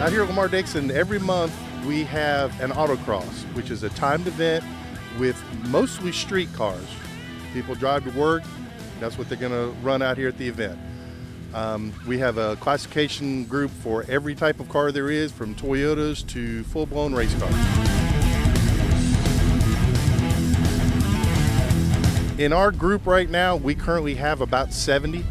Out here at Lamar-Dixon, every month we have an autocross, which is a timed event with mostly street cars. People drive to work, that's what they're going to run out here at the event. We have a classification group for every type of car there is, from Toyotas to full-blown race cars. In our group right now, we currently have about 70.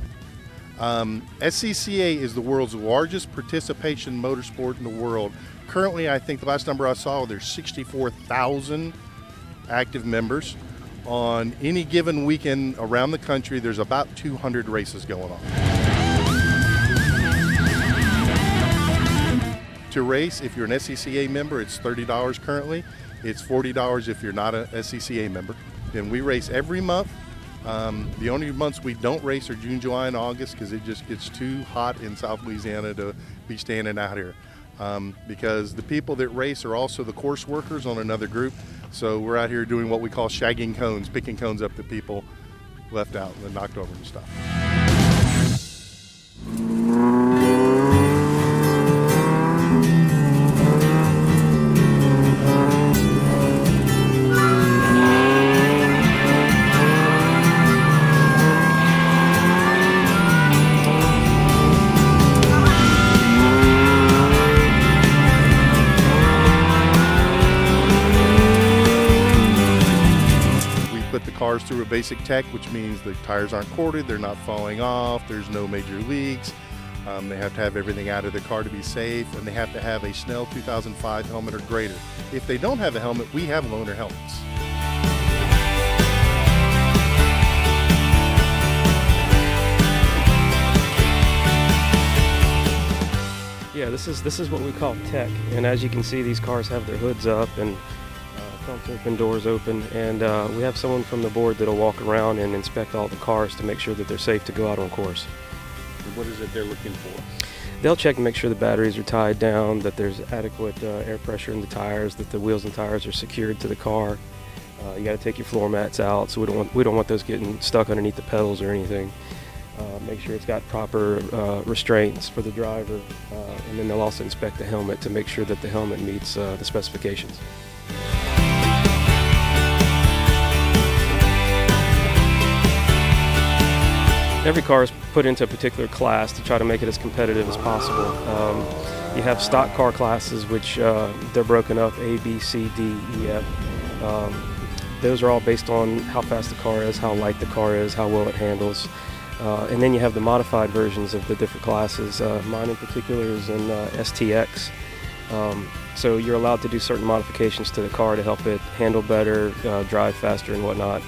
SCCA is the world's largest participation motorsport in the world. Currently, I think the last number I saw, there's 64,000 active members. On any given weekend around the country, there's about 200 races going on. To race, if you're an SCCA member, it's $30 currently. It's $40 if you're not a SCCA member. And we race every month. The only months we don't race are June, July, and August because it just gets too hot in South Louisiana to be standing out here. Because the people that race are also the course workers on another group. So we're out here doing what we call shagging cones, picking cones up that people left out and knocked over and stuff. Put the cars through a basic tech, which means the tires aren't corded, they're not falling off, there's no major leaks. They have to have everything out of the car to be safe, and they have to have a Snell 2005 helmet or greater. If they don't have a helmet, we have loaner helmets. Yeah, this is what we call tech, and as you can see, these cars have their hoods up and front open, doors open, and we have someone from the board that'll walk around and inspect all the cars to make sure that they're safe to go out on course. What is it they're looking for? They'll check and make sure the batteries are tied down, that there's adequate air pressure in the tires, that the wheels and tires are secured to the car. You got to take your floor mats out, so we don't want those getting stuck underneath the pedals or anything. Make sure it's got proper restraints for the driver, and then they'll also inspect the helmet to make sure that the helmet meets the specifications. Every car is put into a particular class to try to make it as competitive as possible. You have stock car classes, which they're broken up A, B, C, D, E, F. Those are all based on how fast the car is, how light the car is, how well it handles. And then you have the modified versions of the different classes. Mine in particular is in STX. So you're allowed to do certain modifications to the car to help it handle better, drive faster and whatnot.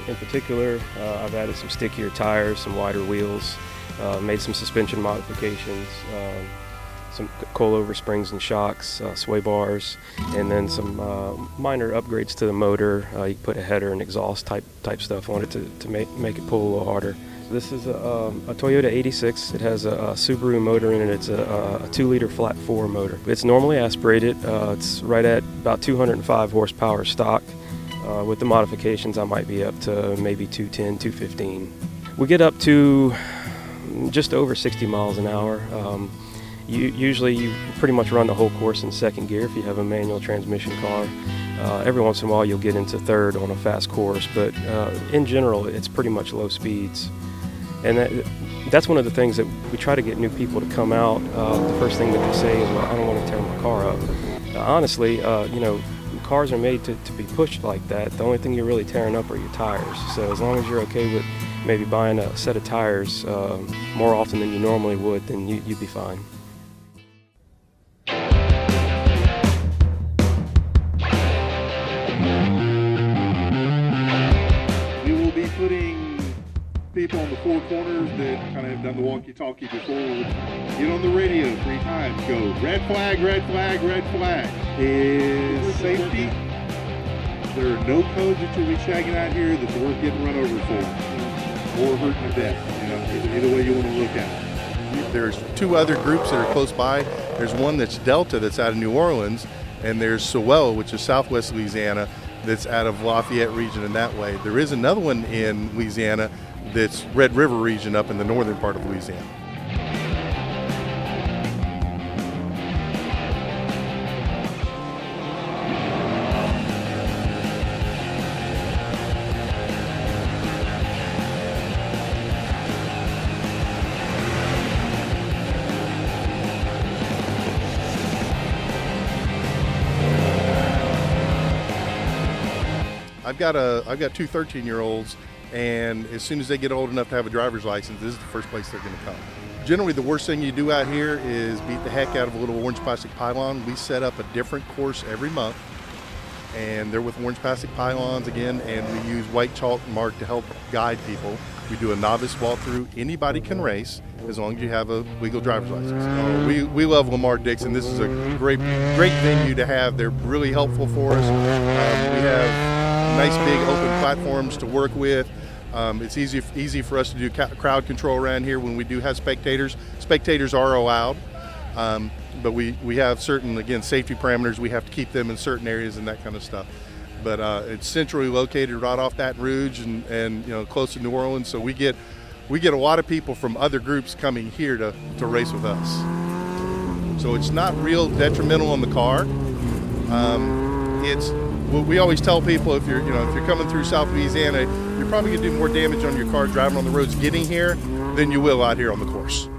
In particular, I've added some stickier tires, some wider wheels, made some suspension modifications, some coilover springs and shocks, sway bars, and then some minor upgrades to the motor. You put a header and exhaust type stuff on it to make it pull a little harder. This is a Toyota 86. It has a Subaru motor in it. It's a 2-liter flat 4 motor. It's normally aspirated. It's right at about 205 horsepower stock. With the modifications, I might be up to maybe 210, 215. We get up to just over 60 miles an hour. Usually you pretty much run the whole course in second gear if you have a manual transmission car. Every once in a while you'll get into third on a fast course, but in general it's pretty much low speeds. And that's one of the things that we try to get new people to come out. The first thing that they say is, well, I don't want to tear my car up. Honestly, you know, cars are made to be pushed like that. The only thing you're really tearing up are your tires. So as long as you're okay with maybe buying a set of tires more often than you normally would, then you'd be fine. We will be putting people on the four corners that kind of have done the walkie-talkie before. Get on the radio 3 times. Go red flag, red flag, red flag. Is safety. There are no codes that you'll be shagging out here that's worth getting run over for, or hurting to death. You know, either way you want to look at it. There's 2 other groups that are close by. There's one that's Delta that's out of New Orleans, and there's Sewell, which is Southwest Louisiana, that's out of Lafayette region in that way. There is another one in Louisiana that's Red River region up in the northern part of Louisiana. I've got two 13-year-olds, and as soon as they get old enough to have a driver's license, this is the first place they're going to come. Generally, the worst thing you do out here is beat the heck out of a little orange plastic pylon. We set up a different course every month, and they're with orange plastic pylons again, and we use white chalk mark to help guide people. We do a novice walkthrough. Anybody can race as long as you have a legal driver's license. We love Lamar Dixon. This is a great venue to have. They're really helpful for us. We have nice big open platforms to work with. It's easy for us to do crowd control around here when we do have spectators. Spectators are allowed, but we have certain, again, safety parameters. We have to keep them in certain areas and that kind of stuff. But it's centrally located right off Baton Rouge and close to New Orleans, so we get a lot of people from other groups coming here to race with us. So it's not real detrimental on the car. It's what we always tell people: if you're coming through South Louisiana, you're probably going to do more damage on your car driving on the roads getting here than you will out here on the course.